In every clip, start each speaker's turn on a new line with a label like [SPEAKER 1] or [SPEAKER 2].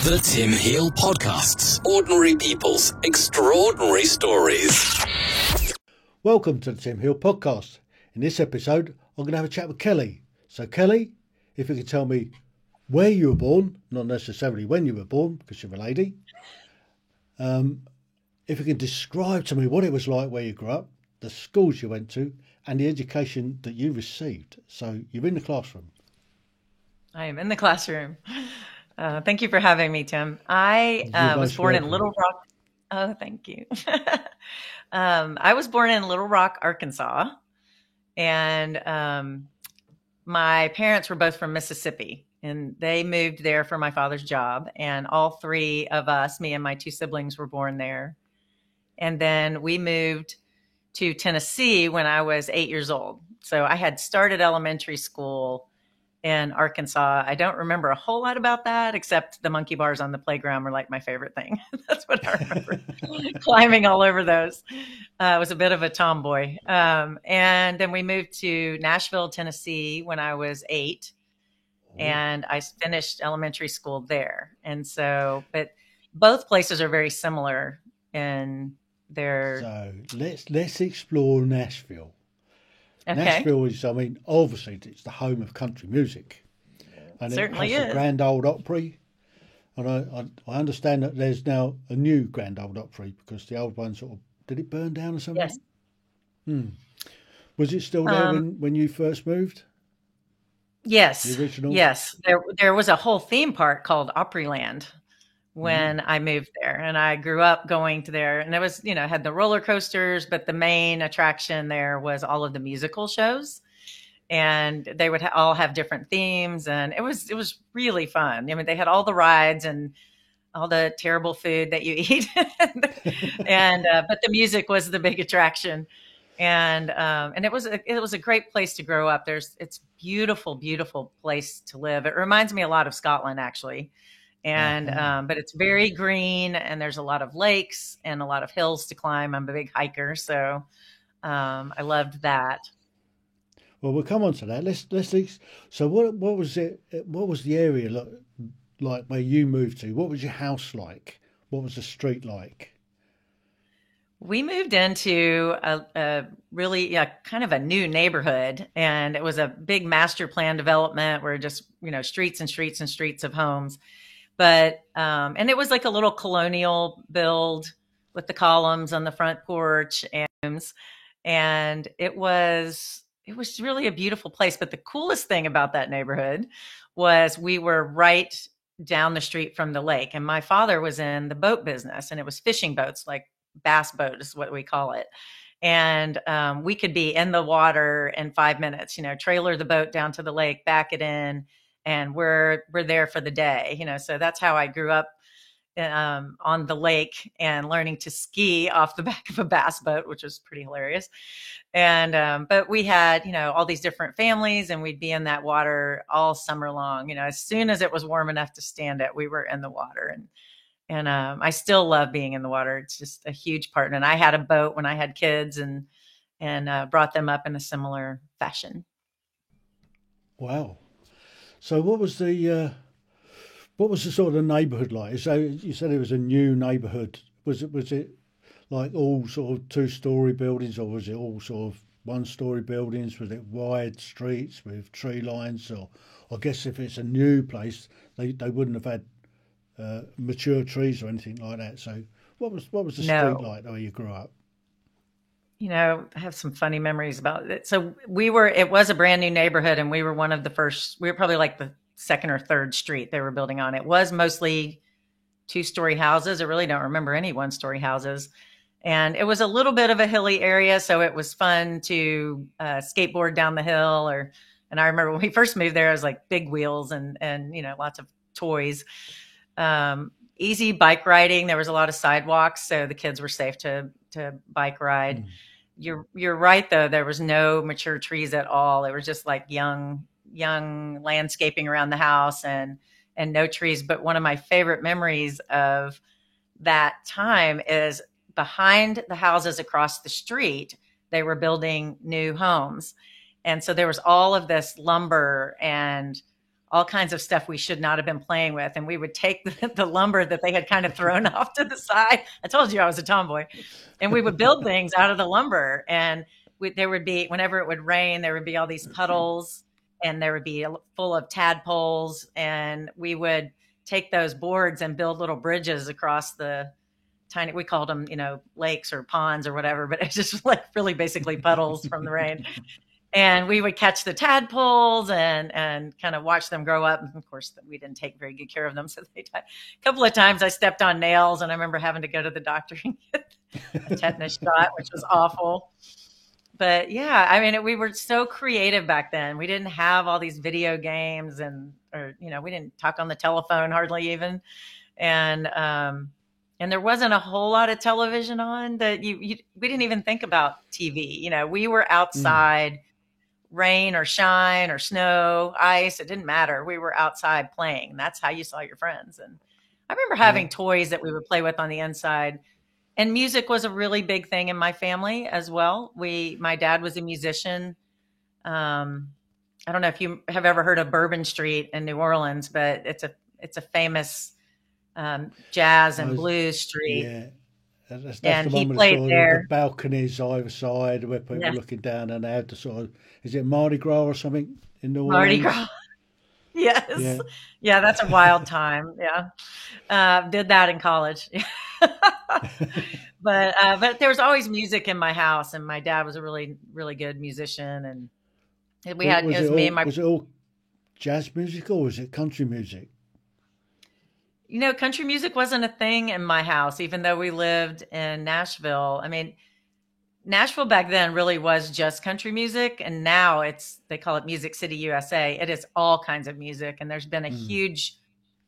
[SPEAKER 1] The Tim Heal Podcasts. Ordinary people's extraordinary stories.
[SPEAKER 2] Welcome to the Tim Heal Podcast. In this episode, I'm going to have a chat with Kelly. So Kelly, if you could tell me where you were born, not necessarily when you were born, because you're a lady. If you can describe to me what it was like where you grew up, the schools you went to, and the education that you received. So you're in the classroom.
[SPEAKER 3] I am in the classroom. Thank you for having me, Tim. I was born in Little Rock. Oh, thank you. I was born in Little Rock, Arkansas, and my parents were both from Mississippi, and they moved there for my father's job. And all three of us, me and my two siblings, were born there. And then we moved to Tennessee when I was 8 years old. So I had started elementary school in Arkansas. I don't remember a whole lot about that, except the monkey bars on the playground were like my favorite thing. That's what I remember. Climbing all over those. I was a bit of a tomboy. And then we moved to Nashville, Tennessee when I was 8. And I finished elementary school there. And so, but both places are very similar in their...
[SPEAKER 2] So let's explore Nashville. Okay. Nashville is, obviously it's the home of country music. And
[SPEAKER 3] certainly
[SPEAKER 2] it has the Grand Ole Opry. And I understand that there's now a new Grand Ole Opry because the old one did it burn down or something?
[SPEAKER 3] Yes.
[SPEAKER 2] Was it still there when you first moved?
[SPEAKER 3] Yes.
[SPEAKER 2] The original?
[SPEAKER 3] Yes. There was a whole theme park called Opryland when I moved there, and I grew up going to there, and it was, had the roller coasters, but the main attraction there was all of the musical shows, and they would all have different themes, and it was really fun. They had all the rides and all the terrible food that you eat, and but the music was the big attraction, and it was a great place to grow up. It's beautiful, beautiful place to live. It reminds me a lot of Scotland, actually. And, but it's very green, and there's a lot of lakes and a lot of hills to climb. I'm a big hiker, so I loved that.
[SPEAKER 2] Well, we'll come on to that. Let's. So what was it? What was the area like where you moved to? What was your house like? What was the street like?
[SPEAKER 3] We moved into a really kind of a new neighborhood, and it was a big master plan development where just, streets and streets and streets of homes. But, and it was like a little colonial build with the columns on the front porch, and it was really a beautiful place. But the coolest thing about that neighborhood was we were right down the street from the lake, and my father was in the boat business, and it was fishing boats, like bass boat is what we call it. And, we could be in the water in 5 minutes, trailer the boat down to the lake, back it in, and we're there for the day, so that's how I grew up on the lake and learning to ski off the back of a bass boat, which was pretty hilarious. And, but we had, all these different families, and we'd be in that water all summer long. As soon as it was warm enough to stand it, we were in the water. And I still love being in the water. It's just a huge part. And I had a boat when I had kids and brought them up in a similar fashion.
[SPEAKER 2] Wow. So what was the sort of the neighbourhood like? So you said it was a new neighbourhood. Was it like all sort of 2-story buildings, or was it all sort of 1-story buildings? Was it wide streets with tree lines? Or I guess if it's a new place, they wouldn't have had mature trees or anything like that. So what was the street like where you grew up?
[SPEAKER 3] I have some funny memories about it. So it was a brand new neighborhood, and we were one of the first. We were probably like the second or third street they were building on. It was mostly 2-story houses. I really don't remember any 1-story houses. And it was a little bit of a hilly area, so it was fun to skateboard down the hill. And I remember when we first moved there, it was like big wheels and lots of toys. Easy bike riding. There was a lot of sidewalks, so the kids were safe to bike ride. You're right, though. There was no mature trees at all. It was just like young landscaping around the house and no trees. But one of my favorite memories of that time is behind the houses across the street, they were building new homes. And so there was all of this lumber and all kinds of stuff we should not have been playing with. And we would take the lumber that they had kind of thrown off to the side. I told you I was a tomboy. And we would build things out of the lumber. And there would be, whenever it would rain, there would be all these puddles, and there would be full of tadpoles. And we would take those boards and build little bridges across the tiny, we called them, lakes or ponds or whatever, but it's just like really basically puddles from the rain. And we would catch the tadpoles and kind of watch them grow up. And of course, we didn't take very good care of them. So they died. A couple of times I stepped on nails, and I remember having to go to the doctor and get a tetanus shot, which was awful. But yeah, I mean, we were so creative back then. We didn't have all these video games or we didn't talk on the telephone hardly even. And there wasn't a whole lot of television on that we didn't even think about TV. We were outside, rain or shine or snow, ice. It didn't matter. We were outside playing. That's how you saw your friends. And I remember having toys that we would play with on the inside. And music was a really big thing in my family as well. My dad was a musician. I don't know if you have ever heard of Bourbon Street in New Orleans, but it's a famous jazz and blues street.
[SPEAKER 2] Yeah. That's
[SPEAKER 3] and
[SPEAKER 2] the
[SPEAKER 3] he
[SPEAKER 2] one with
[SPEAKER 3] played there.
[SPEAKER 2] The balconies either side where people are looking down, and they have the sort of, is it Mardi Gras or something in New Orleans?
[SPEAKER 3] Mardi Gras. Yes. Yeah, that's a wild time. Yeah. Did that in college. But there was always music in my house, and my dad was a really, really good musician. And it was me and my...
[SPEAKER 2] Was it all jazz music, or was it country music?
[SPEAKER 3] Country music wasn't a thing in my house, even though we lived in Nashville. I mean, Nashville back then really was just country music. And now they call it Music City, USA. It is all kinds of music. And there's been a huge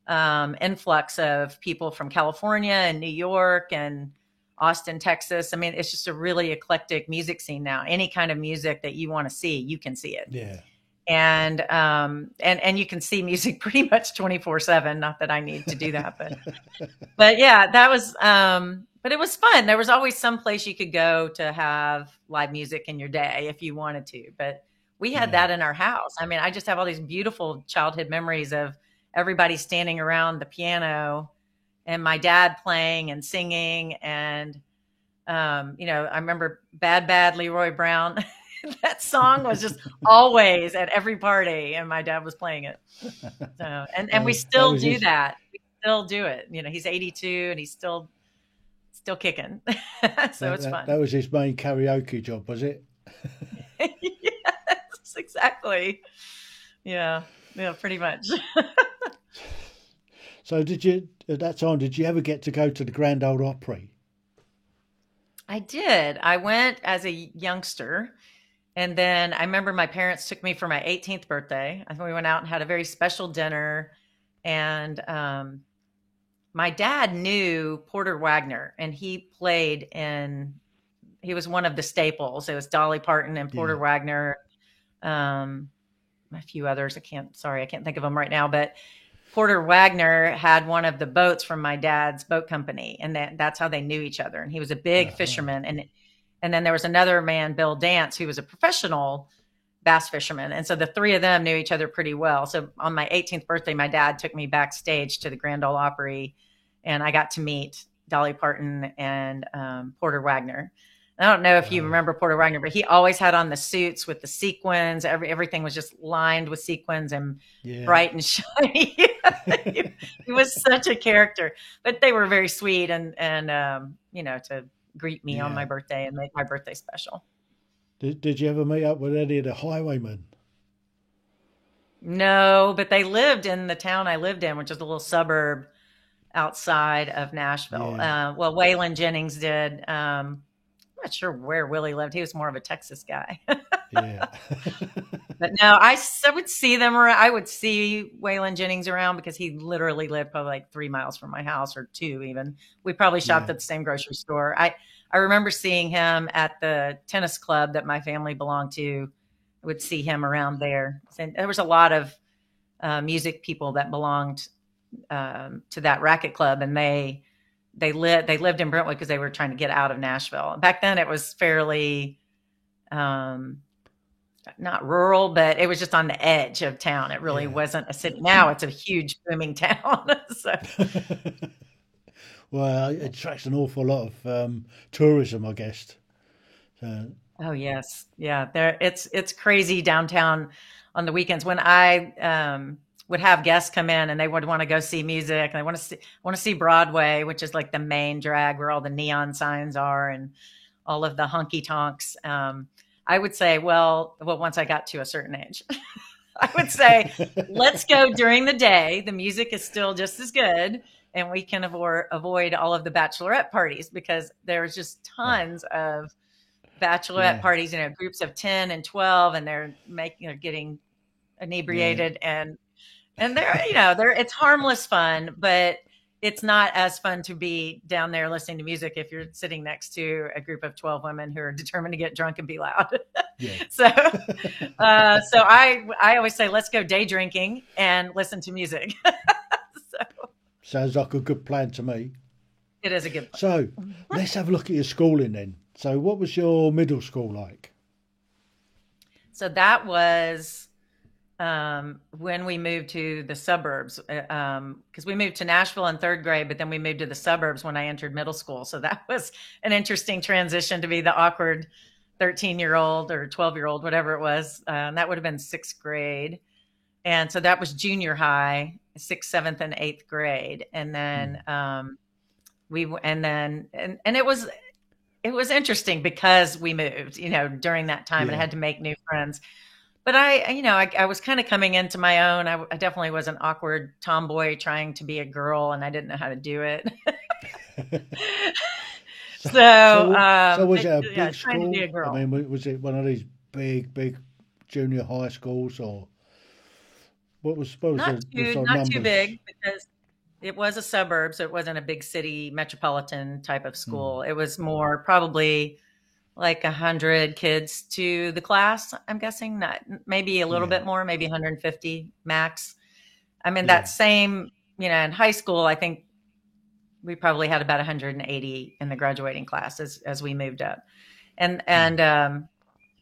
[SPEAKER 3] influx of people from California and New York and Austin, Texas. I mean, it's just a really eclectic music scene now. Any kind of music that you want to see, you can see it.
[SPEAKER 2] Yeah.
[SPEAKER 3] And you can see music pretty much 24/7. Not that I need to do that, but yeah, that was, but it was fun. There was always some place you could go to have live music in your day if you wanted to, but we had that in our house. I mean, I just have all these beautiful childhood memories of everybody standing around the piano and my dad playing and singing. And, I remember Bad Leroy Brown. That song was just always at every party, and my dad was playing it. So, and we still do that. We still do it. He's 82 and he's still kicking. So it's fun.
[SPEAKER 2] That was his main karaoke job, was it?
[SPEAKER 3] Yes, exactly. Yeah, pretty much.
[SPEAKER 2] So at that time, did you ever get to go to the Grand Ole Opry?
[SPEAKER 3] I did. I went as a youngster. And then I remember my parents took me for my 18th birthday. I think we went out and had a very special dinner. And my dad knew Porter Wagoner, and he was one of the staples. It was Dolly Parton and Porter Wagoner, a few others. I can't think of them right now. But Porter Wagoner had one of the boats from my dad's boat company, and that's how they knew each other. And he was a big fisherman. And then there was another man, Bill Dance, who was a professional bass fisherman. And so the three of them knew each other pretty well. So on my 18th birthday, my dad took me backstage to the Grand Ole Opry, and I got to meet Dolly Parton and Porter Wagoner. I don't know if you remember Porter Wagoner, but he always had on the suits with the sequins. Everything was just lined with sequins and bright and shiny. He was such a character, but they were very sweet and to greet me on my birthday and make my birthday special.
[SPEAKER 2] Did you ever meet up with any of the highwaymen?
[SPEAKER 3] No, but they lived in the town I lived in, which is a little suburb outside of Nashville. Well, Waylon Jennings did. I'm not sure where Willie lived. He was more of a Texas guy.
[SPEAKER 2] Yeah.
[SPEAKER 3] But no, I would see them around. I would see Waylon Jennings around because he literally lived probably like 3 miles from my house, or 2 even. We probably shopped at the same grocery store. I remember seeing him at the tennis club that my family belonged to. I would see him around there. And there was a lot of music people that belonged to that racket club, and they lived in Brentwood because they were trying to get out of Nashville. Back then, it was fairly not rural, but it was just on the edge of town. It really
[SPEAKER 2] Yeah.
[SPEAKER 3] wasn't a city. Now it's a huge booming town. So,
[SPEAKER 2] Well, it attracts an awful lot of tourism, I guess. So,
[SPEAKER 3] oh yes, yeah. There, it's crazy downtown on the weekends when I would have guests come in and they would want to go see music. And they want to see Broadway, which is like the main drag where all the neon signs are and all of the honky tonks. I would say, well, once I got to a certain age, I would say, let's go during the day. The music is still just as good, and we can avoid all of the bachelorette parties because there's just tons of bachelorette
[SPEAKER 2] yeah.
[SPEAKER 3] parties, groups of 10 and 12, and they're getting
[SPEAKER 2] Yeah.
[SPEAKER 3] inebriated and it's harmless fun, but it's not as fun to be down there listening to music if you're sitting next to a group of 12 women who are determined to get drunk and be loud.
[SPEAKER 2] Yeah.
[SPEAKER 3] So I always say, let's go day drinking and listen to music. So
[SPEAKER 2] Sounds like a good plan to me.
[SPEAKER 3] it is a good plan.
[SPEAKER 2] So let's have a look at your schooling then. So what was your middle school like?
[SPEAKER 3] So that was when we moved to the suburbs, because we moved to Nashville in third grade, but then we moved to the suburbs when I entered middle school. So that was an interesting transition to be the awkward 13-year-old or 12-year-old, whatever it was. And that would have been sixth grade. And so that was junior high, sixth, seventh, and eighth grade. And then it was interesting because we moved, during that time and I
[SPEAKER 2] Yeah.
[SPEAKER 3] had to make new friends. But I was kind of coming into my own. I definitely was an awkward tomboy trying to be a girl, and I didn't know how to do it.
[SPEAKER 2] So,
[SPEAKER 3] So,
[SPEAKER 2] so was it a
[SPEAKER 3] yeah,
[SPEAKER 2] big
[SPEAKER 3] trying to be
[SPEAKER 2] school?
[SPEAKER 3] a
[SPEAKER 2] I
[SPEAKER 3] girl.
[SPEAKER 2] mean, was it one of these big junior high schools, or what was the sort of
[SPEAKER 3] Not too
[SPEAKER 2] numbers?
[SPEAKER 3] big because it was a suburb, so it wasn't a big city metropolitan type of
[SPEAKER 2] Hmm.
[SPEAKER 3] school. It was more probably like 100 kids to the class. I'm guessing not, maybe a little
[SPEAKER 2] Yeah.
[SPEAKER 3] bit more, maybe 150 max. I mean, that
[SPEAKER 2] Yeah.
[SPEAKER 3] same, in high school, I think we probably had about 180 in the graduating class as we moved up. And
[SPEAKER 2] Hmm.
[SPEAKER 3] and um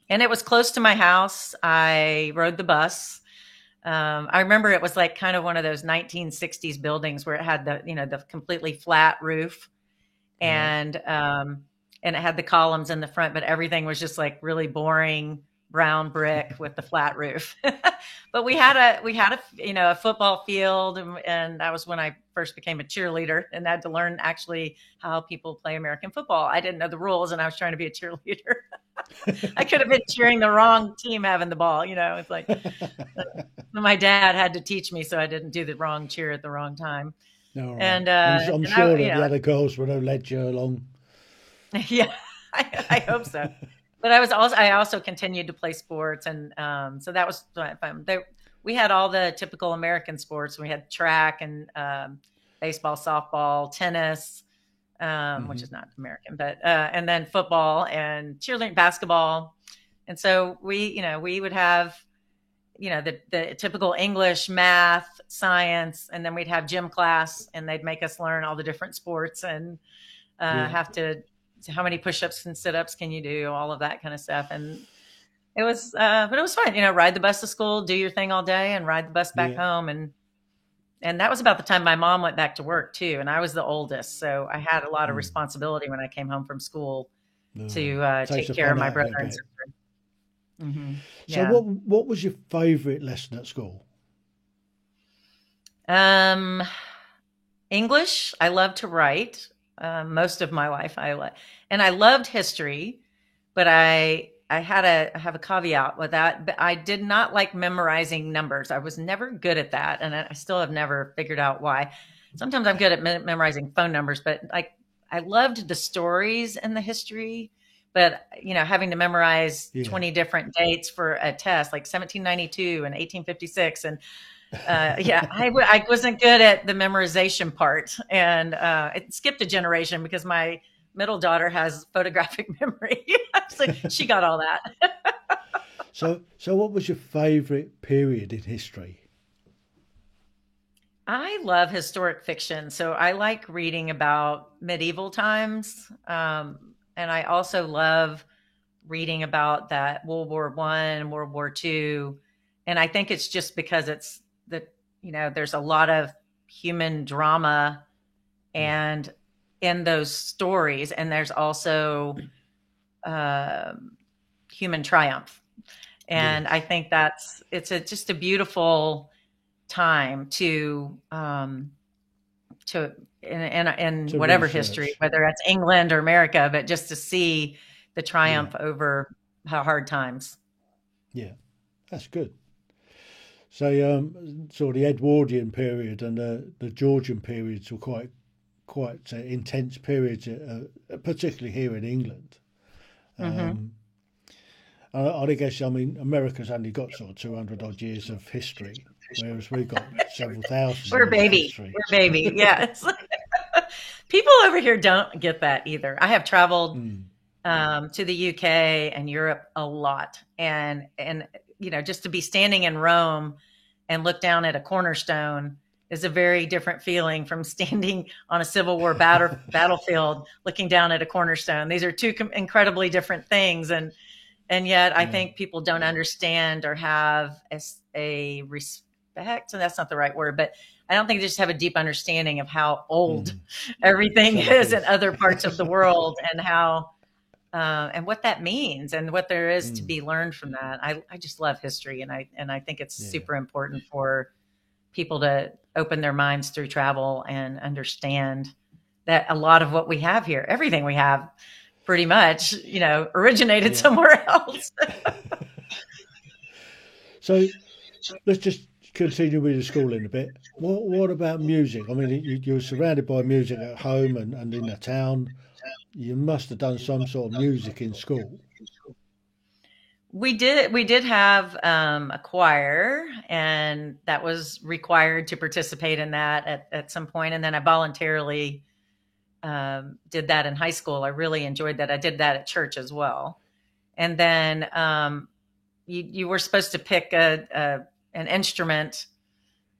[SPEAKER 3] and it was close to my house. I rode the bus. I remember it was like kind of one of those 1960s buildings where it had the completely flat roof
[SPEAKER 2] Right.
[SPEAKER 3] and it had the columns in the front, but everything was just like really boring brown brick with the flat roof. But we had a football field, and that was when I first became a cheerleader and had to learn actually how people play American football. I didn't know the rules, and I was trying to be a cheerleader. I could have been cheering the wrong team having the ball. It's like my dad had to teach me so I didn't do the wrong cheer at the wrong time.
[SPEAKER 2] All right.
[SPEAKER 3] And
[SPEAKER 2] I'm
[SPEAKER 3] and I,
[SPEAKER 2] sure that the other girls would have led you along.
[SPEAKER 3] yeah, I hope so. But I also continued to play sports, and so that was fun. We had all the typical American sports. We had track and baseball, softball, tennis, which
[SPEAKER 2] Hmm.
[SPEAKER 3] is not American, but and then football and cheerleading, basketball. And so we would have the typical English, math, science, and then we'd have gym class, and they'd make us learn all the different sports and
[SPEAKER 2] Yeah.
[SPEAKER 3] have to how many push-ups and sit-ups can you do, all of that kind of stuff. And but it was fun, ride the bus to school, do your thing all day, and ride the bus back
[SPEAKER 2] Yeah.
[SPEAKER 3] home. And that was about the time my mom went back to work too, and I was the oldest, so I had a lot of
[SPEAKER 2] Mm.
[SPEAKER 3] responsibility when I came home from school
[SPEAKER 2] No.
[SPEAKER 3] to
[SPEAKER 2] Takes
[SPEAKER 3] take
[SPEAKER 2] the
[SPEAKER 3] care of
[SPEAKER 2] fun
[SPEAKER 3] my
[SPEAKER 2] out of it
[SPEAKER 3] brother
[SPEAKER 2] a
[SPEAKER 3] and
[SPEAKER 2] bit.
[SPEAKER 3] sister. Hmm.
[SPEAKER 2] So
[SPEAKER 3] Yeah.
[SPEAKER 2] what was your favourite lesson at school?
[SPEAKER 3] Um, English. I love to write. Most of my life, and I loved history, but I have a caveat with that. But I did not like memorizing numbers. I was never good at that, and I still have never figured out why. Sometimes I'm good at memorizing phone numbers, but like I loved the stories and the history. But having to memorize
[SPEAKER 2] Yeah.
[SPEAKER 3] 20 different dates for a test, like 1792 and 1856, and yeah, I wasn't good at the memorization part, and it skipped a generation because my middle daughter has photographic memory, so she got all that.
[SPEAKER 2] So what was your favourite period in history?
[SPEAKER 3] I love historic fiction, so I like reading about medieval times, and I also love reading about that World War I, World War II. And I think it's just because it's that, there's a lot of human drama and in those stories, and there's also human triumph. And I think it's just a beautiful time to whatever
[SPEAKER 2] research
[SPEAKER 3] history, whether it's England or America, but just to see the triumph over hard times.
[SPEAKER 2] Yeah, that's good. So, sort of the Edwardian period and the Georgian periods were quite intense periods, particularly here in England. I guess, America's only got sort of 200 odd years of history, whereas we've got several thousand.
[SPEAKER 3] We're baby. Yeah. People over here don't get that either. I have traveled to the UK and Europe a lot. And just to be standing in Rome and look down at a cornerstone is a very different feeling from standing on a Civil War battlefield, looking down at a cornerstone. These are two incredibly different things. And yet I think people don't understand or have a respect. And that's not the right word, but I don't think they just have a deep understanding of how old everything is in other parts of the world, and how, and what that means and what there is to be learned from that. I just love history. And I think it's super important for people to open their minds through travel and understand that a lot of what we have here, everything we have pretty much, originated somewhere else.
[SPEAKER 2] So let's just continue with the schooling a bit. What about music? I mean, you're surrounded by music at home and in the town. You must have done some sort of music in school.
[SPEAKER 3] We did have a choir, and that was required to participate in that at some point. And then I voluntarily did that in high school. I really enjoyed that. I did that at church as well. And then you were supposed to pick an instrument,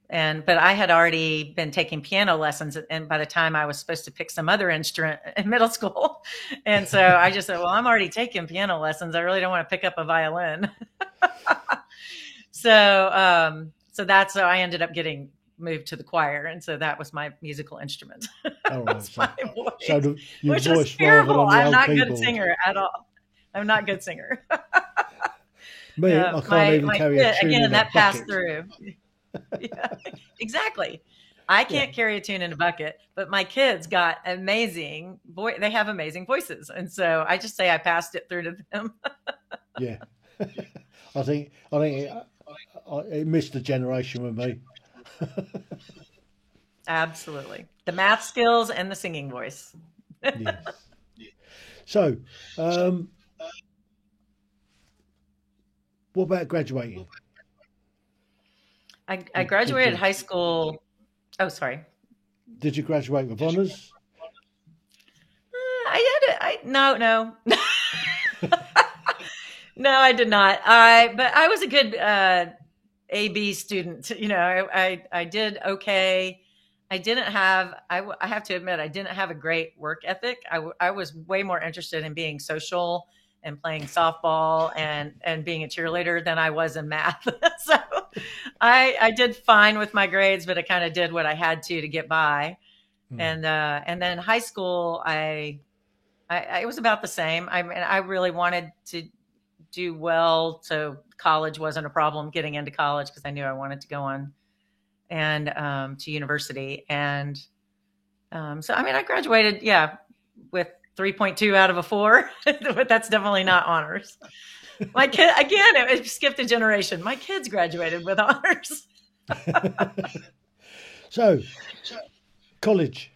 [SPEAKER 3] but I had already been taking piano lessons, and by the time I was supposed to pick some other instrument in middle school, and so I just said, well, I'm already taking piano lessons. I really don't want to pick up a violin. So that's how I ended up getting moved to the choir, and so that was my musical instrument.
[SPEAKER 2] Oh, right.
[SPEAKER 3] So which was terrible. I'm not a good singer at all. I'm not a good singer.
[SPEAKER 2] Me, I can't even carry a tune
[SPEAKER 3] again,
[SPEAKER 2] in
[SPEAKER 3] that
[SPEAKER 2] a
[SPEAKER 3] passed
[SPEAKER 2] bucket.
[SPEAKER 3] through. Yeah, exactly. I can't carry a tune in a bucket, but my kids got amazing they have amazing voices, and so I just say I passed it through to them.
[SPEAKER 2] Yeah, I think it missed a generation with me.
[SPEAKER 3] Absolutely, the math skills and the singing voice.
[SPEAKER 2] Yes. So, what about graduating?
[SPEAKER 3] I graduated high school. Oh, sorry.
[SPEAKER 2] Did you graduate with honours?
[SPEAKER 3] No. No, I did not. But I was a good AB student. I did okay. I have to admit, I didn't have a great work ethic. I was way more interested in being social and playing softball and being a cheerleader than I was in math. So I did fine with my grades, but I kind of did what I had to get by. And then high school, I was about the same. I mean, I really wanted to do well, so college wasn't a problem getting into college, because I knew I wanted to go on and to university. And so, I mean, I graduated, with 3.2 out of a 4, but that's definitely not honors. My kid, again, it skipped a generation. My kids graduated with honors.
[SPEAKER 2] So, college.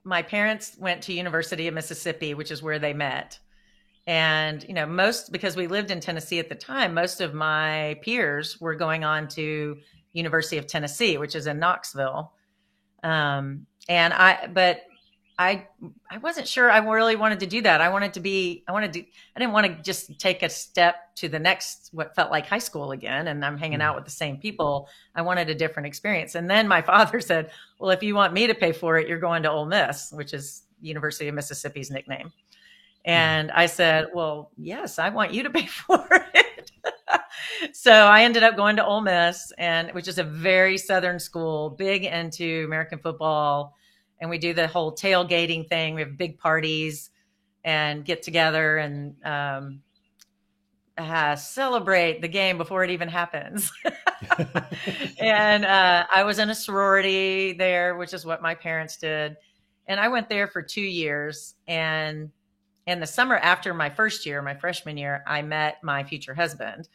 [SPEAKER 3] My parents went to University of Mississippi, which is where they met. And, because we lived in Tennessee at the time, most of my peers were going on to University of Tennessee, which is in Knoxville. But I wasn't sure I really wanted to do that. I didn't want to just take a step to the next, what felt like high school again. And I'm hanging out with the same people. I wanted a different experience. And then my father said, well, if you want me to pay for it, you're going to Ole Miss, which is University of Mississippi's nickname. And I said, well, yes, I want you to pay for it. So I ended up going to Ole Miss, which is a very Southern school, big into American football. And we do the whole tailgating thing. We have big parties and get together and celebrate the game before it even happens. And I was in a sorority there, which is what my parents did. And I went there for 2 years. And in the summer after my first year, my freshman year, I met my future husband.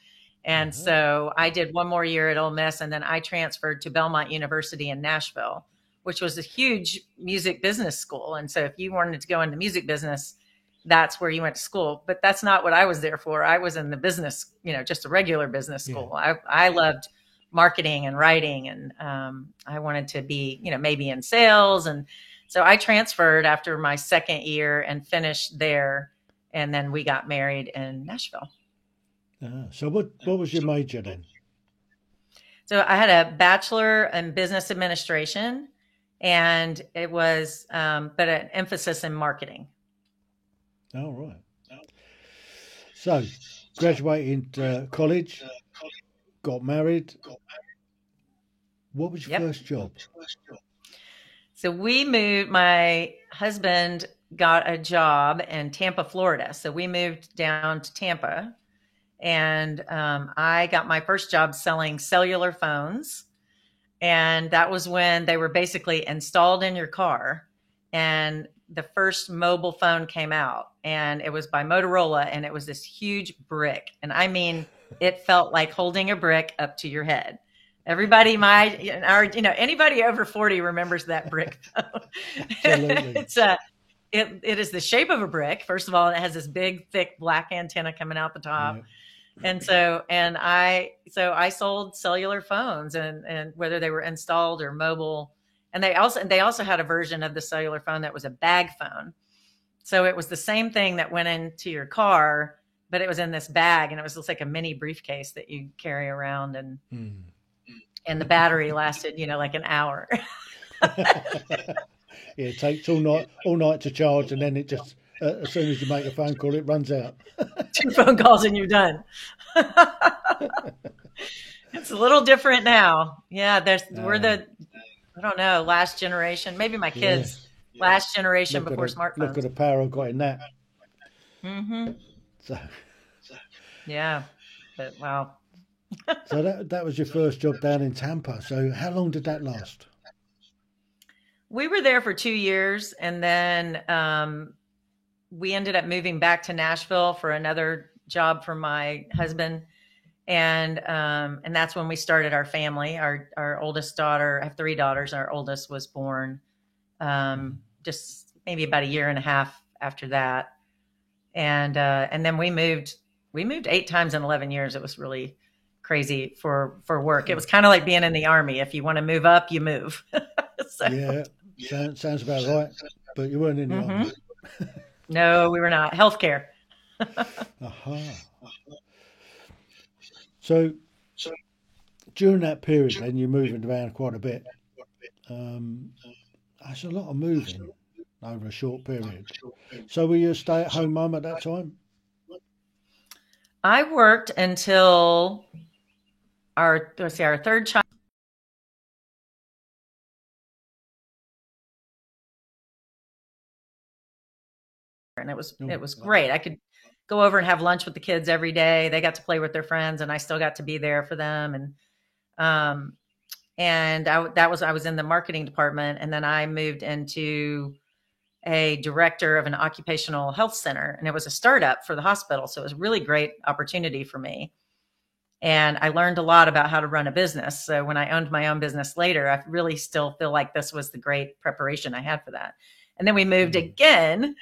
[SPEAKER 3] And so I did one more year at Ole Miss, and then I transferred to Belmont University in Nashville, which was a huge music business school. And so if you wanted to go into music business, that's where you went to school. But that's not what I was there for. I was in the business, just a regular business school. Yeah. I loved marketing and writing, and I wanted to be, maybe in sales. And so I transferred after my second year and finished there. And then we got married in Nashville.
[SPEAKER 2] So what was your major then?
[SPEAKER 3] So I had a bachelor in business administration, and it was, but an emphasis in marketing.
[SPEAKER 2] Oh, right. So graduated college, got married. What was your first job?
[SPEAKER 3] So we moved, my husband got a job in Tampa, Florida. So we moved down to Tampa. And I got my first job selling cellular phones. And that was when they were basically installed in your car. And the first mobile phone came out. And it was by Motorola. And it was this huge brick. And I mean, it felt like holding a brick up to your head. Everybody, anybody over 40 remembers that brick phone. Absolutely. It is the shape of a brick, first of all, and it has this big, thick black antenna coming out the top. Yeah. And so I sold cellular phones, and whether they were installed or mobile. And they also had a version of the cellular phone that was a bag phone. So it was the same thing that went into your car, but it was in this bag, and it was just like a mini briefcase that you carry around, and the battery lasted, like an hour.
[SPEAKER 2] Yeah, it takes all night to charge, and then it just as soon as you make a phone call, it runs out.
[SPEAKER 3] 2 phone calls and you're done. It's a little different now. Yeah, we're the, I don't know, last generation. Maybe my kids, last generation before smartphones.
[SPEAKER 2] Look at the power I've got in that.
[SPEAKER 3] Mm-hmm.
[SPEAKER 2] So.
[SPEAKER 3] Yeah, but wow.
[SPEAKER 2] So that was your first job down in Tampa. So how long did that last?
[SPEAKER 3] We were there for 2 years, and then we ended up moving back to Nashville for another job for my husband. And that's when we started our family. Our oldest daughter, I have 3 daughters. Our oldest was born just maybe about a year and a half after that. And then we moved 8 times in 11 years. It was really crazy for work. It was kind of like being in the Army. If you want to move up, you move. So.
[SPEAKER 2] Yeah, sounds about right. But you weren't in the Army.
[SPEAKER 3] No, we were not. Healthcare.
[SPEAKER 2] So during that period, then you're moving around quite a bit. That's a lot of moving over a short period. So were you a stay-at-home mum at that time?
[SPEAKER 3] I worked until our third child. And it was great. I could go over and have lunch with the kids every day. They got to play with their friends, and I still got to be there for them. And I was in the marketing department, and then I moved into a director of an occupational health center, and it was a startup for the hospital. So it was a really great opportunity for me. And I learned a lot about how to run a business. So when I owned my own business later, I really still feel like this was the great preparation I had for that. And then we moved again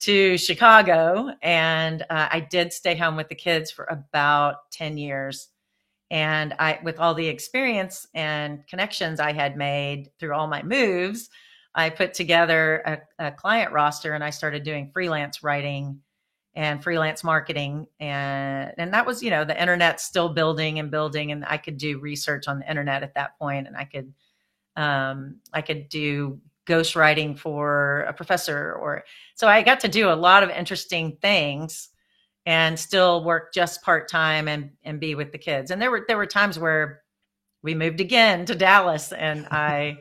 [SPEAKER 3] to Chicago, and I did stay home with the kids for about 10 years. And with all the experience and connections I had made through all my moves, I put together a client roster, and I started doing freelance writing and freelance marketing. And that was, the internet's still building, and I could do research on the internet at that point. And I could do ghostwriting for a professor, or so I got to do a lot of interesting things and still work just part-time and be with the kids. And there were times where we moved again to Dallas, and I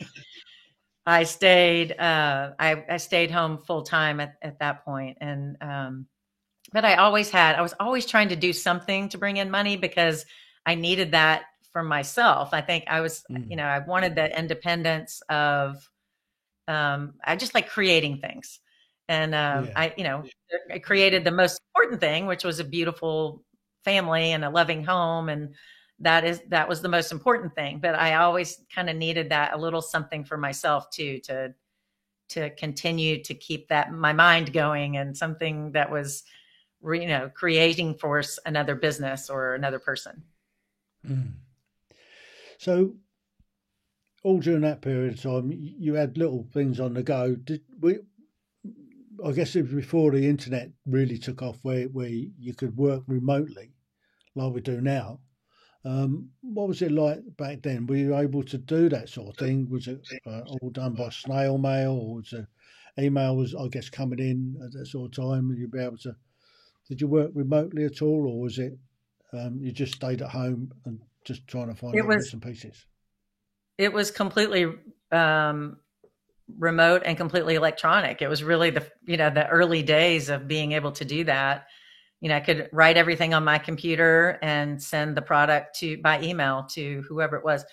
[SPEAKER 3] stayed I stayed home full time at that point. And but I was always trying to do something to bring in money because I needed that for myself. I think I wanted that independence of I just like creating things. And I created the most important thing, which was a beautiful family and a loving home. And that was the most important thing. But I always kind of needed that a little something for myself too, to continue to keep my mind going, and something that was, creating for another business or another person.
[SPEAKER 2] Mm. So all during that period of time, you had little things on the go. I guess it was before the internet really took off, where you could work remotely like we do now. What was it like back then? Were you able to do that sort of thing? Was it all done by snail mail, or was the email I guess, coming in at that sort of time? You'd be able to. Did you work remotely at all, or was it you just stayed at home and just trying to find bits and pieces?
[SPEAKER 3] It was completely remote and completely electronic. It was really the early days of being able to do that. I could write everything on my computer and send the product by email to whoever it was.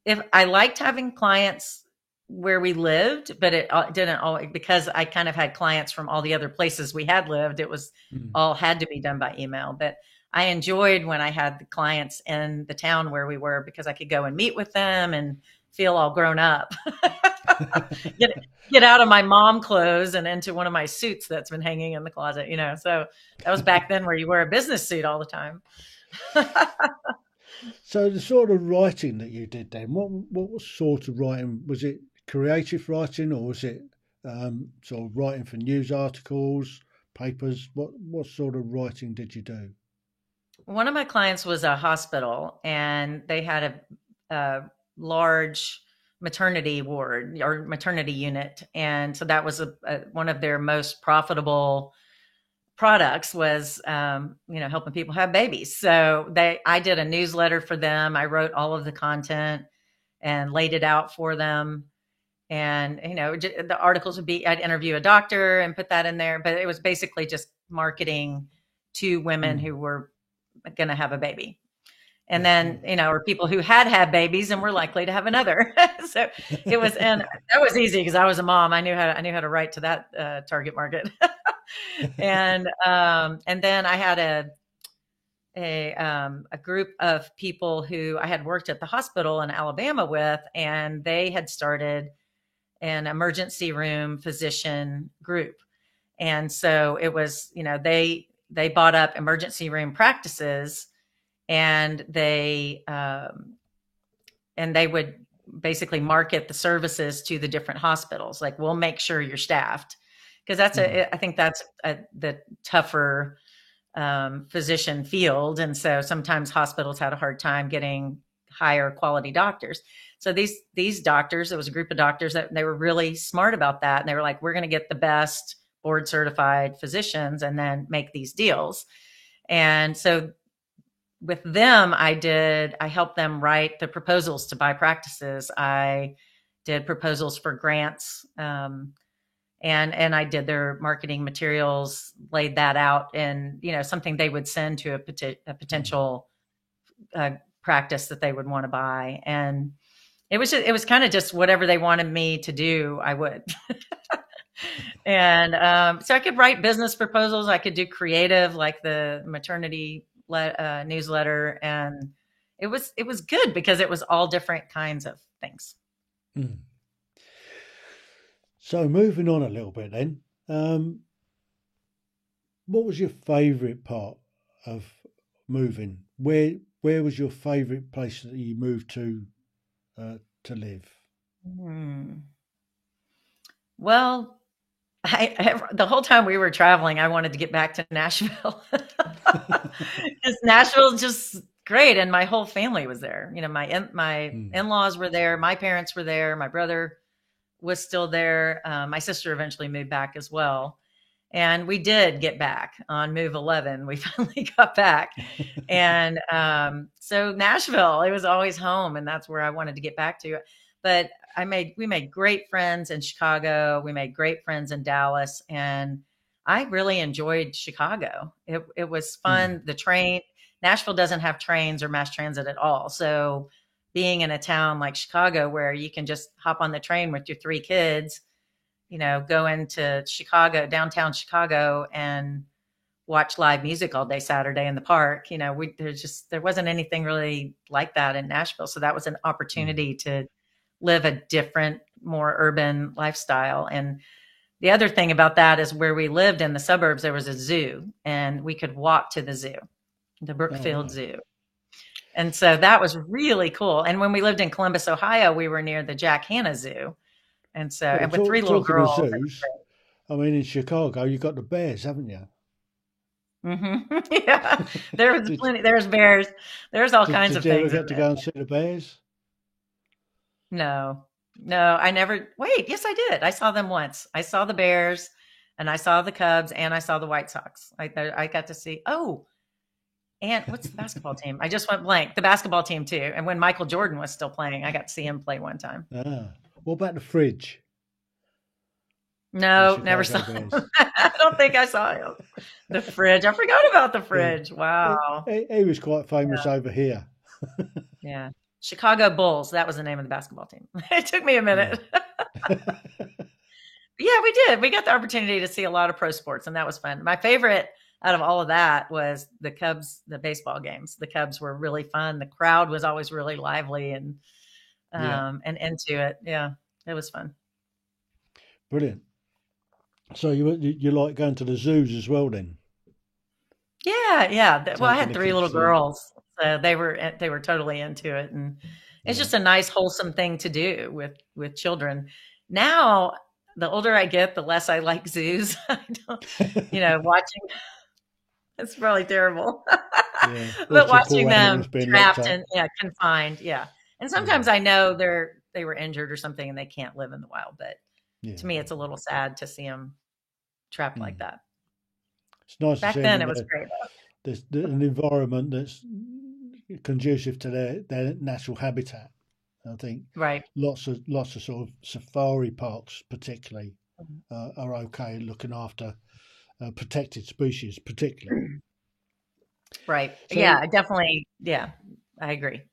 [SPEAKER 3] If I liked having clients where we lived, but it didn't always, because I kind of had clients from all the other places we had lived. It was all had to be done by email. But I enjoyed when I had the clients in the town where we were, because I could go and meet with them and feel all grown up. get out of my mom clothes and into one of my suits that's been hanging in the closet, So that was back then, where you wear a business suit all the time.
[SPEAKER 2] So the sort of writing that you did then, what sort of writing? Was it creative writing, or was it sort of writing for news articles, papers? What sort of writing did you do?
[SPEAKER 3] One of my clients was a hospital, and they had a large maternity ward or maternity unit. And so that was one of their most profitable products, was, helping people have babies. So I did a newsletter for them. I wrote all of the content and laid it out for them. And, the articles I'd interview a doctor and put that in there, but it was basically just marketing to women who were going to have a baby. And then, or people who had babies and were likely to have another. So it was, and that was easy because I was a mom. I knew how to write to that target market. And then I had a group of people who I had worked at the hospital in Alabama with, and they had started an emergency room physician group. And so it was, they bought up emergency room practices, and they would basically market the services to the different hospitals. Like, we'll make sure you're staffed, because I think that's the tougher physician field. And so sometimes hospitals had a hard time getting higher quality doctors. So these doctors, it was a group of doctors that they were really smart about that. And they were like, we're going to get the best board certified physicians and then make these deals. And so with them, I helped them write the proposals to buy practices. I did proposals for grants, and I did their marketing materials, laid that out, and something they would send to a potential practice that they would want to buy. And it was kind of just whatever they wanted me to do, I would. And so I could write business proposals. I could do creative, like the maternity newsletter, and it was good because it was all different kinds of things.
[SPEAKER 2] So moving on a little bit then, what was your favourite part of moving? Where was your favourite place that you moved to live?
[SPEAKER 3] Well, the whole time we were traveling, I wanted to get back to Nashville, because Nashville's just great, and my whole family was there. My in-laws were there, my parents were there, my brother was still there. My sister eventually moved back as well. And we did get back on Move 11. We finally got back. And so Nashville, it was always home. And that's where I wanted to get back to. But we made great friends in Chicago. We made great friends in Dallas. And I really enjoyed Chicago. It was fun. The train, Nashville doesn't have trains or mass transit at all. So being in a town like Chicago where you can just hop on the train with your 3 kids, go into Chicago, downtown Chicago, and watch live music all day Saturday in the park. There wasn't anything really like that in Nashville. So that was an opportunity to live a different, more urban lifestyle. And the other thing about that is where we lived in the suburbs, there was a zoo, and we could walk to the zoo, the Brookfield Zoo. And so that was really cool. And when we lived in Columbus, Ohio, we were near the Jack Hanna Zoo. And so, and with 3 little girls.
[SPEAKER 2] Zoos, I mean, in Chicago, you got the bears, haven't you?
[SPEAKER 3] Mm-hmm. Yeah, there was plenty. There's bears. There's all kinds of things.
[SPEAKER 2] Did you ever get to go and see the bears?
[SPEAKER 3] No, I never. Wait, yes, I did. I saw them once. I saw the Bears, and I saw the Cubs, and I saw the White Sox. I got to see. Oh, and what's the basketball team? I just went blank. The basketball team too. And when Michael Jordan was still playing, I got to see him play one time.
[SPEAKER 2] What about the fridge?
[SPEAKER 3] No, never saw him. I don't think I saw him. The fridge. I forgot about the fridge. Wow.
[SPEAKER 2] He was quite famous over here.
[SPEAKER 3] Yeah. Chicago Bulls. That was the name of the basketball team. It took me a minute. Yeah, we did. We got the opportunity to see a lot of pro sports, and that was fun. My favorite out of all of that was the Cubs, the baseball games. The Cubs were really fun. The crowd was always really lively and into it. Yeah, it was fun.
[SPEAKER 2] Brilliant. So you like going to the zoos as well then?
[SPEAKER 3] Yeah. Well, I had 3 little girls, so they were totally into it, and it's just a nice, wholesome thing to do with children. Now, the older I get, the less I like zoos. I don't, watching. It's probably terrible, but watching them trapped and confined, and sometimes I know they were injured or something and they can't live in the wild, but. To me, it's a little sad to see them trapped like that.
[SPEAKER 2] It's nice
[SPEAKER 3] back
[SPEAKER 2] to see
[SPEAKER 3] then. It was great.
[SPEAKER 2] There's an environment that's conducive to their natural habitat. I think lots of sort of safari parks, particularly, are okay looking after protected species, particularly.
[SPEAKER 3] Right. So, yeah, definitely. Yeah, I agree.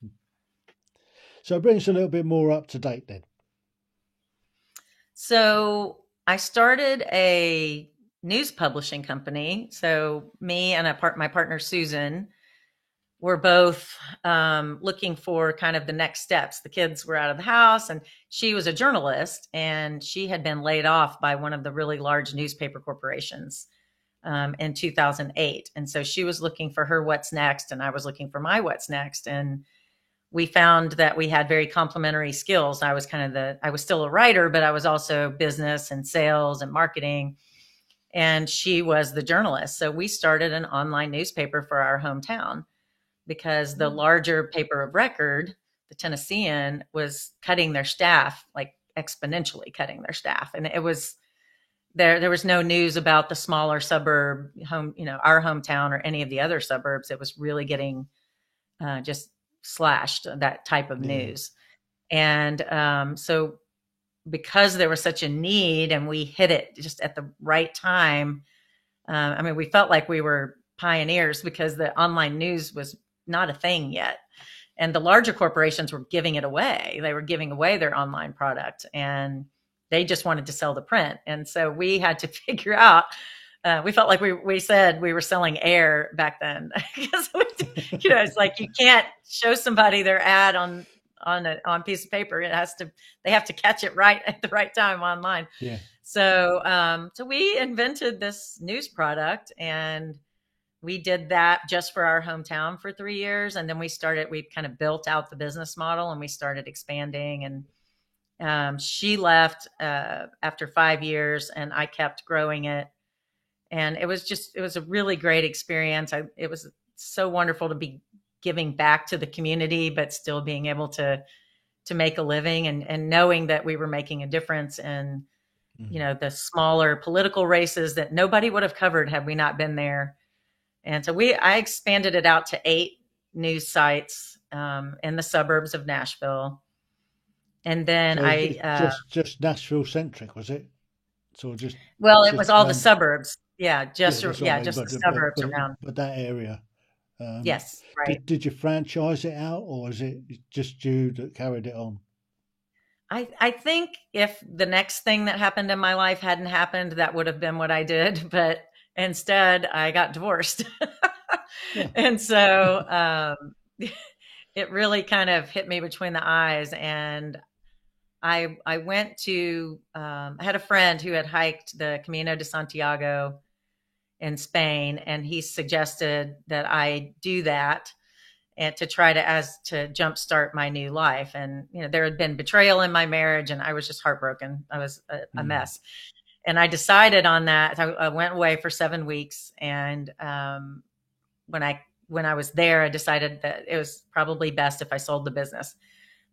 [SPEAKER 2] So bring us a little bit more up to date then.
[SPEAKER 3] So I started a news publishing company. So me and my partner, Susan, were both looking for kind of the next steps. The kids were out of the house, and she was a journalist, and she had been laid off by one of the really large newspaper corporations in 2008. And so she was looking for her what's next, and I was looking for my what's next. And we found that we had very complementary skills. I was I was still a writer, but I was also business and sales and marketing. And she was the journalist. So we started an online newspaper for our hometown because the larger paper of record, the Tennessean, was cutting their staff, like exponentially cutting their staff. And it was there was no news about the smaller suburb our hometown or any of the other suburbs. It was really getting just slashed, that type of news. And so because there was such a need and we hit it just at the right time, we felt like we were pioneers because the online news was not a thing yet. And the larger corporations were giving it away. They were giving away their online product and they just wanted to sell the print. And so we had to figure out, we felt like we said we were selling air back then because it's like you can't show somebody their ad on a piece of paper. They have to catch it right at the right time online. Yeah. So we invented this news product and we did that just for our hometown for 3 years. And then we kind of built out the business model and we started expanding. And she left after 5 years and I kept growing it. And it was a really great experience. It was so wonderful to be giving back to the community, but still being able to to make a living, and knowing that we were making a difference in, the smaller political races that nobody would have covered had we not been there. And so I expanded it out to 8 news sites in the suburbs of Nashville. And then
[SPEAKER 2] so just Nashville centric, was it? So it
[SPEAKER 3] was all the suburbs. Yeah, just the suburbs around.
[SPEAKER 2] But that area.
[SPEAKER 3] Yes, right.
[SPEAKER 2] Did you franchise it out, or is it just you that carried it on?
[SPEAKER 3] I think if the next thing that happened in my life hadn't happened, that would have been what I did. But instead, I got divorced. Yeah. And so it really kind of hit me between the eyes. And I went to, I had a friend who had hiked the Camino de Santiago in Spain, and he suggested that I do that and to try to jumpstart my new life. And, there had been betrayal in my marriage, and I was just heartbroken. I was a mess. And I decided on that. I went away for 7 weeks. And when I was there, I decided that it was probably best if I sold the business,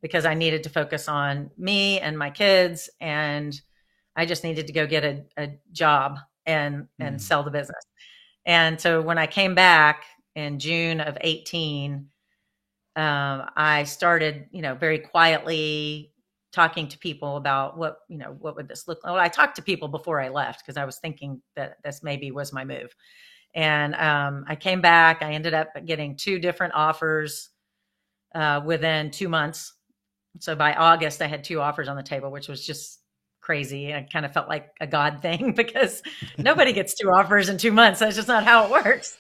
[SPEAKER 3] because I needed to focus on me and my kids. And I just needed to go get a job and sell the business. And so when I came back in June of 2018, I started, very quietly talking to people about what would this look like. Well, I talked to people before I left because I was thinking that this maybe was my move. And I came back. I ended up getting 2 different offers within 2 months. So by August, I had 2 offers on the table, which was just crazy. I kind of felt like a God thing because nobody gets 2 offers in 2 months. That's just not how it works.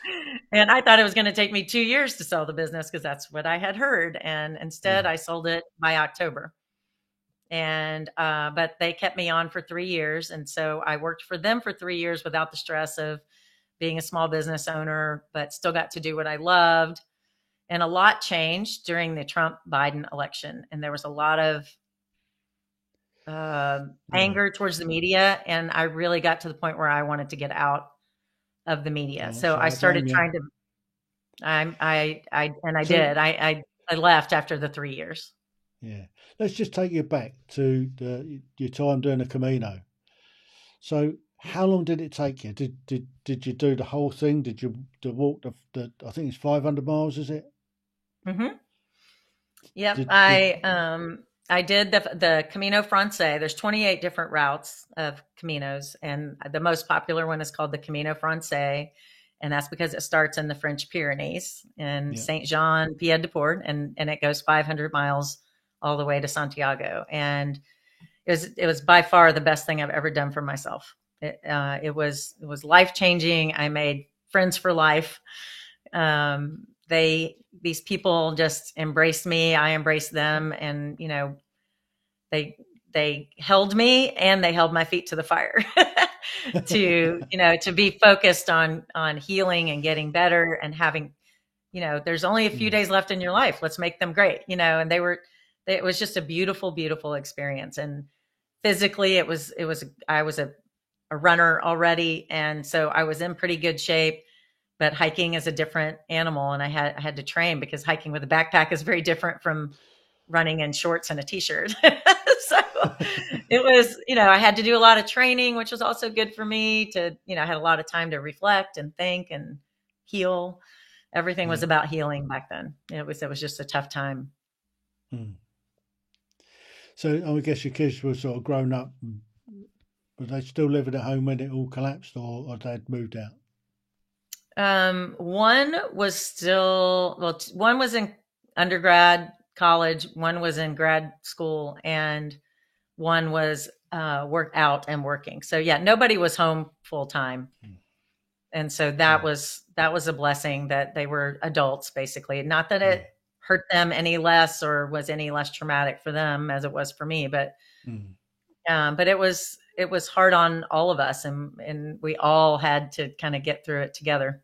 [SPEAKER 3] And I thought it was going to take me 2 years to sell the business because that's what I had heard. And instead I sold it by October. And, but they kept me on for 3 years. And so I worked for them for 3 years without the stress of being a small business owner, but still got to do what I loved. And a lot changed during the Trump-Biden election. And there was a lot of anger towards the media. And I really got to the point where I wanted to get out of the media. So I started trying to, I did. I left after the 3 years.
[SPEAKER 2] Yeah. Let's just take you back to your time doing the Camino. So how long did it take you? Did you do the whole thing? Did you walk the I think it's 500 miles, is it?
[SPEAKER 3] Mm-hmm. Yep. I did the Camino Francés. There's 28 different routes of Caminos, and the most popular one is called the Camino Francés, and that's because it starts in the French Pyrenees in Saint-Jean-Pied-de-Port, and it goes 500 miles all the way to Santiago. And it was by far the best thing I've ever done for myself. It was life-changing. I made friends for life. These people just embraced me. I embraced them. And, they held me and they held my feet to the fire to be focused on healing and getting better and having, there's only a few days left in your life. Let's make them great, and it was just a beautiful, beautiful experience. And physically I was a runner already. And so I was in pretty good shape. But hiking is a different animal, and I had to train because hiking with a backpack is very different from running in shorts and a t-shirt. So it was, I had to do a lot of training, which was also good for me to, I had a lot of time to reflect and think and heal. Everything was about healing back then. It was just a tough time.
[SPEAKER 2] So I guess your kids were sort of grown up. Were they still living at home when it all collapsed, or they'd moved out?
[SPEAKER 3] One was in undergrad, college, one was in grad school, and one was working. So yeah, nobody was home full time. And so that was a blessing that they were adults, basically. Not that it hurt them any less or was any less traumatic for them as it was for me, but it was hard on all of us, and we all had to kind of get through it together.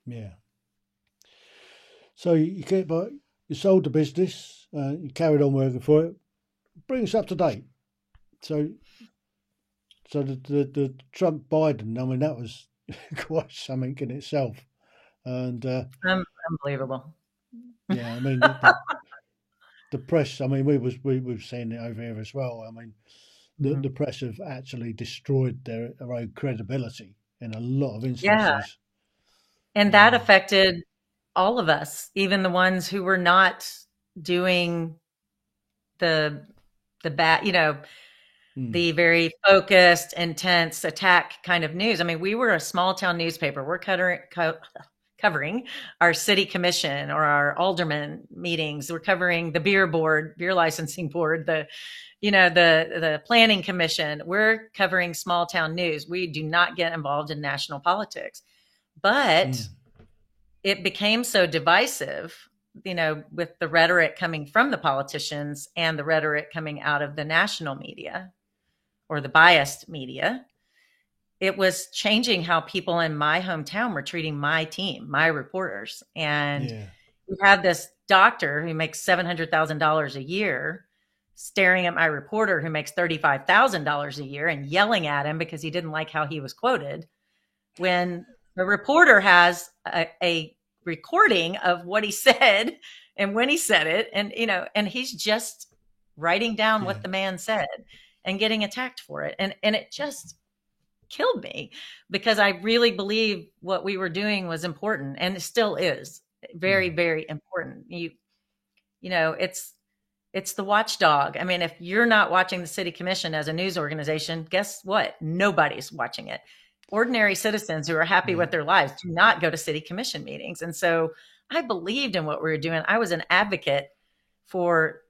[SPEAKER 2] Yeah. So you sold the business, you carried on working for it. Bring us up to date. So the Trump Biden, I mean, that was quite something in itself, and
[SPEAKER 3] unbelievable.
[SPEAKER 2] Yeah, I mean, the press. I mean, we were seeing it over here as well. I mean, the press have actually destroyed their own credibility in a lot of
[SPEAKER 3] Yeah.
[SPEAKER 2] instances.
[SPEAKER 3] And that affected all of us, even the ones who were not doing the bad, the very focused, intense attack kind of news. I mean, we were a small town newspaper. We're covering our city commission or our alderman meetings. We're covering the beer licensing board, the planning commission. We're covering small town news. We do not get involved in national politics, but it became so divisive, with the rhetoric coming from the politicians and the rhetoric coming out of the national media or the biased media. It was changing how people in my hometown were treating my team, my reporters. And we had this doctor who makes $700,000 a year staring at my reporter who makes $35,000 a year and yelling at him because he didn't like how he was quoted, when the reporter has a recording of what he said and when he said it. And he's just writing down what the man said and getting attacked for it. And it just killed me because I really believe what we were doing was important, and it still is very, very important. It's the watchdog. I mean, if you're not watching the city commission as a news organization, guess what? Nobody's watching it. Ordinary citizens who are happy with their lives do not go to city commission meetings. And so I believed in what we were doing. I was an advocate for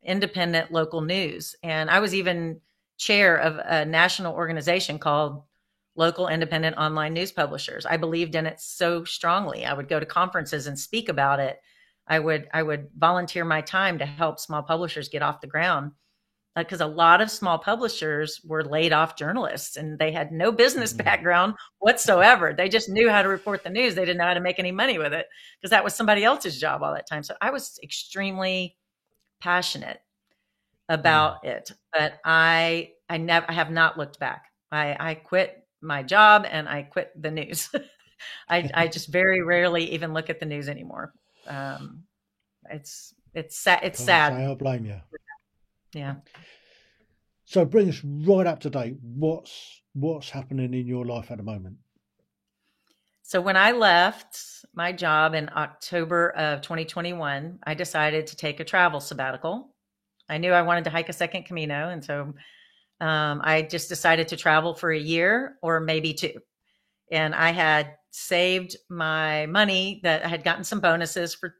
[SPEAKER 3] independent local news. And I was even chair of a national organization called Local Independent Online News Publishers. I believed in it so strongly. I would go to conferences and speak about it. I would volunteer my time to help small publishers get off the ground, because a lot of small publishers were laid off journalists and they had no business background whatsoever. They just knew how to report the news. They didn't know how to make any money with it because that was somebody else's job all that time. So I was extremely passionate about it, but I have not looked back. I quit my job and I quit the news. I just very rarely even look at the news anymore. It's sad. It's sad.
[SPEAKER 2] I don't blame you.
[SPEAKER 3] Yeah.
[SPEAKER 2] So bring us right up to date. What's happening in your life at the moment?
[SPEAKER 3] So when I left my job in October of 2021, I decided to take a travel sabbatical. I knew I wanted to hike a second Camino. And so I just decided to travel for a year or maybe two. And I had saved my money that I had gotten some bonuses for,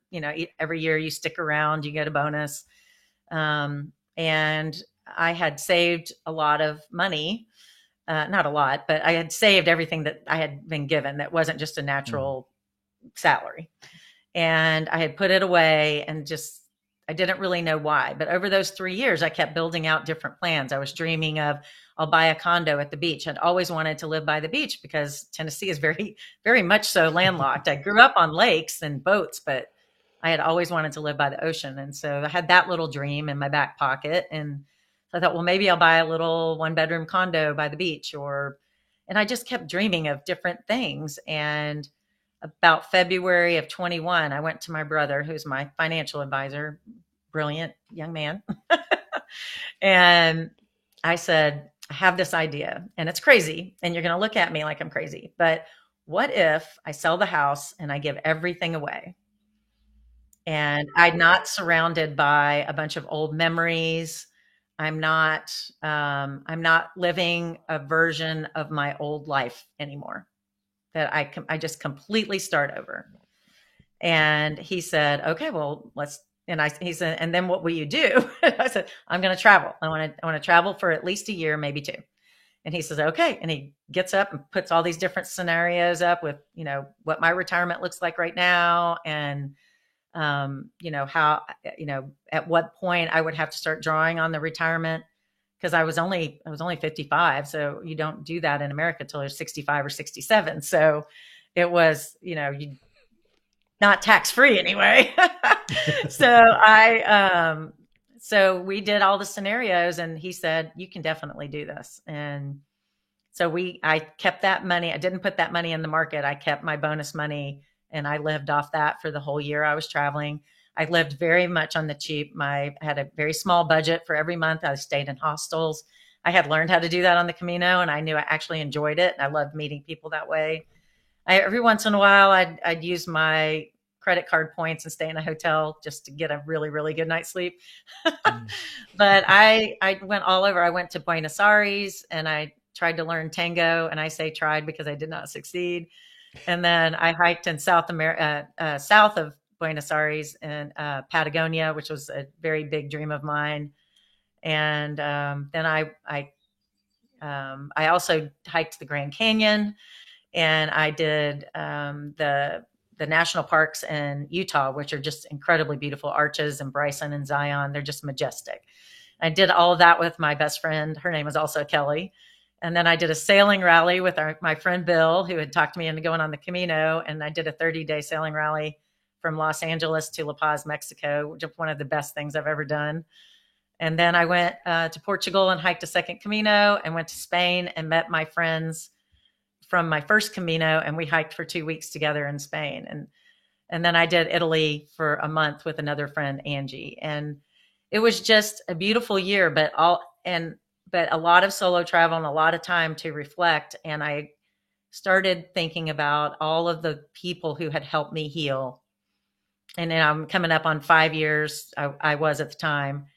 [SPEAKER 3] every year you stick around, you get a bonus. And I had saved a lot of money, not a lot, but I had saved everything that I had been given that wasn't just a natural salary. And I had put it away and I didn't really know why. But over those 3 years, I kept building out different plans. I was dreaming of, I'll buy a condo at the beach. I'd always wanted to live by the beach because Tennessee is very, very much so landlocked. I grew up on lakes and boats, but I had always wanted to live by the ocean. And so I had that little dream in my back pocket. And so I thought, well, maybe I'll buy a little 1-bedroom condo by the beach and I just kept dreaming of different things. And about February of 21, I went to my brother, who's my financial advisor, brilliant young man. And I said, I have this idea and it's crazy. And you're going to look at me like I'm crazy. But what if I sell the house and I give everything away? And I'm not surrounded by a bunch of old memories. I'm not living a version of my old life anymore. That I just completely start over. And he said, okay, well, he said, and then what will you do? I said, I'm going to travel. I want to travel for at least a year, maybe two. And he says, okay. And he gets up and puts all these different scenarios up with, what my retirement looks like right now. And, how, at what point I would have to start drawing on the retirement, because I was only 55. So you don't do that in America till you're 65 or 67. So it was, not tax-free anyway. So we did all the scenarios and he said, you can definitely do this. And so I kept that money. I didn't put that money in the market. I kept my bonus money and I lived off that for the whole year I was traveling. I lived very much on the cheap. I had a very small budget for every month. I stayed in hostels. I had learned how to do that on the Camino, and I knew I actually enjoyed it. And I loved meeting people that way. Every once in a while, I'd use my credit card points and stay in a hotel just to get a really, really good night's sleep. But I went all over. I went to Buenos Aires and I tried to learn tango. And I say tried because I did not succeed. And then I hiked in South America, south of Buenos Aires and Patagonia, which was a very big dream of mine. And then I also hiked the Grand Canyon, and I did the national parks in Utah, which are just incredibly beautiful, Arches and Bryson and Zion. They're just majestic. I did all of that with my best friend. Her name was also Kelly. And then I did a sailing rally with my friend Bill, who had talked me into going on the Camino. And I did a 30-day sailing rally from Los Angeles to La Paz, Mexico, which is one of the best things I've ever done. And then I went to Portugal and hiked a second Camino, and went to Spain and met my friends from my first Camino, and we hiked for 2 weeks together in Spain. And then I did Italy for a month with another friend, Angie. And it was just a beautiful year, but a lot of solo travel and a lot of time to reflect. And I started thinking about all of the people who had helped me heal. And then I'm coming up on 5 years. I was at the time.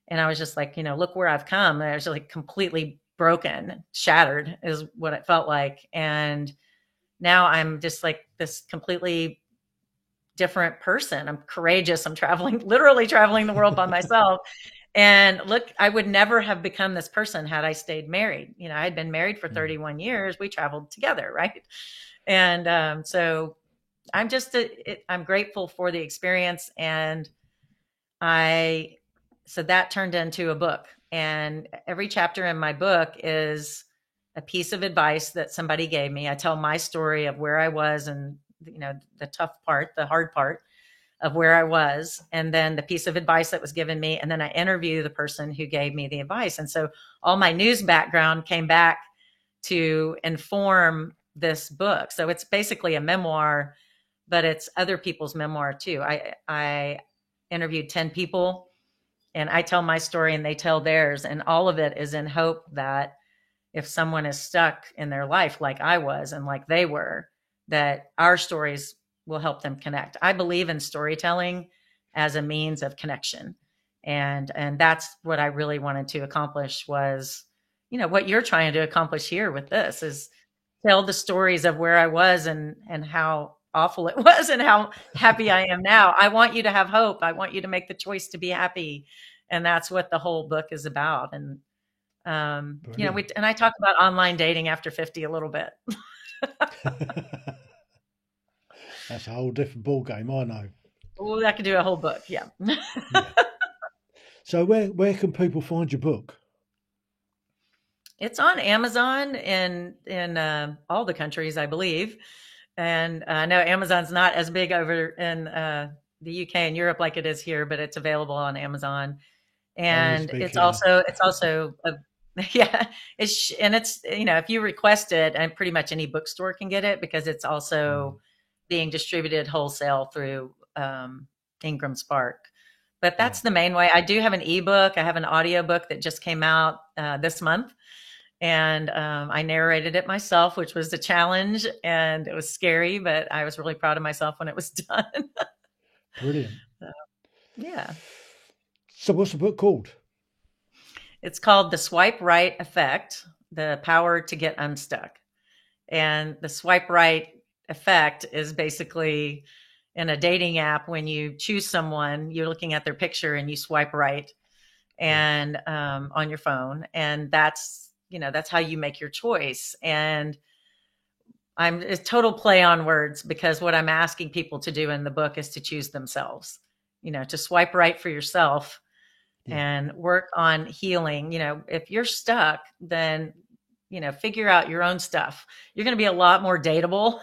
[SPEAKER 3] And I was just like, look where I've come. And I was like completely broken, shattered is what it felt like. And now I'm just like this completely different person. I'm courageous. I'm literally traveling the world by myself. And look, I would never have become this person had I stayed married. I had been married for 31 years. We traveled together. Right. And so I'm I'm grateful for the experience. And so that turned into a book. And every chapter in my book is a piece of advice that somebody gave me. I tell my story of where I was and, the tough part, the hard part of where I was, and then the piece of advice that was given me. And then I interview the person who gave me the advice. And so all my news background came back to inform this book. So it's basically a memoir, but it's other people's memoir too. I interviewed 10 people, and I tell my story and they tell theirs. And all of it is in hope that if someone is stuck in their life like I was and like they were, that our stories will help them connect. I believe in storytelling as a means of connection. And that's what I really wanted to accomplish was, what you're trying to accomplish here with this is tell the stories of where I was and how awful it was and how happy I am now. I want you to have hope. I want you to make the choice to be happy. And that's what the whole book is about. And, and I talk about online dating after 50 a little bit.
[SPEAKER 2] That's a whole different ball game, I know.
[SPEAKER 3] Well, I could do a whole book. Yeah.
[SPEAKER 2] Yeah. So where can people find your book?
[SPEAKER 3] It's on Amazon in all the countries, I believe. And I know Amazon's not as big over in the UK and Europe like it is here, but it's available on Amazon. And it's also yeah, it's if you request it, and pretty much any bookstore can get it because it's also being distributed wholesale through Ingram Spark. But that's the main way. I do have an ebook. I have an audiobook that just came out this month. And I narrated it myself, which was a challenge, and it was scary, but I was really proud of myself when it was done.
[SPEAKER 2] Brilliant.
[SPEAKER 3] Yeah.
[SPEAKER 2] So what's the book called?
[SPEAKER 3] It's called The Swipe Right Effect, The Power to Get Unstuck. And the swipe right effect is basically in a dating app, when you choose someone, you're looking at their picture and you swipe right and on your phone. And that's how you make your choice. And it's total play on words, because what I'm asking people to do in the book is to choose themselves, to swipe right for yourself and work on healing. If you're stuck, then, figure out your own stuff. You're going to be a lot more dateable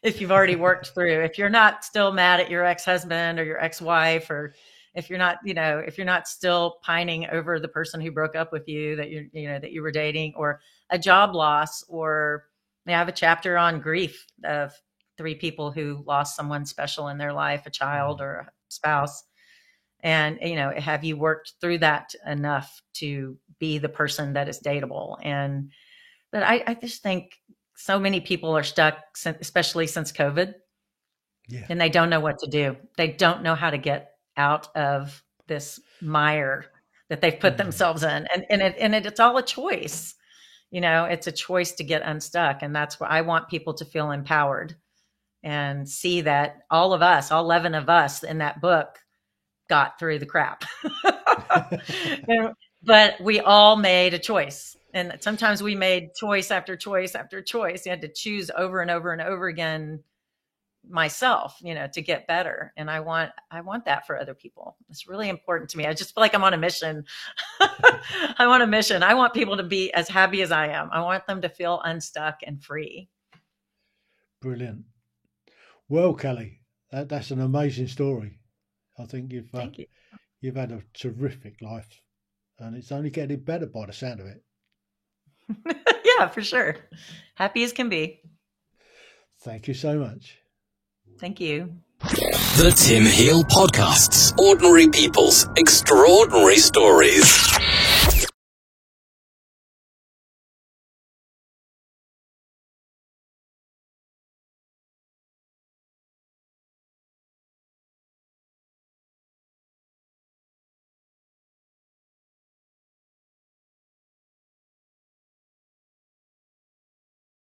[SPEAKER 3] if you've already worked through. If you're not still mad at your ex-husband or your ex-wife, or if you're not still pining over the person who broke up with you that you were dating, or a job loss, or I have a chapter on grief of 3 people who lost someone special in their life, a child or spouse. And, have you worked through that enough to be the person that is dateable? And but I just think so many people are stuck, especially since COVID, and they don't know what to do. They don't know how to get out of this mire that they've put themselves in. And it's all a choice. It's a choice to get unstuck. And that's why I want people to feel empowered and see that all of us, all 11 of us in that book, got through the crap. But we all made a choice. And sometimes we made choice after choice after choice. You had to choose over and over and over again myself, to get better. And I want that for other people. It's really important to me. I just feel like I'm on a mission. I'm on a mission. I want people to be as happy as I am. I want them to feel unstuck and free.
[SPEAKER 2] Brilliant. Well, Kelly, that's an amazing story. I think you've had a terrific life, and it's only getting better by the sound of it.
[SPEAKER 3] Yeah, for sure. Happy as can be.
[SPEAKER 2] Thank you so much.
[SPEAKER 3] Thank you.
[SPEAKER 1] The Tim Heal Podcasts. Ordinary people's extraordinary stories.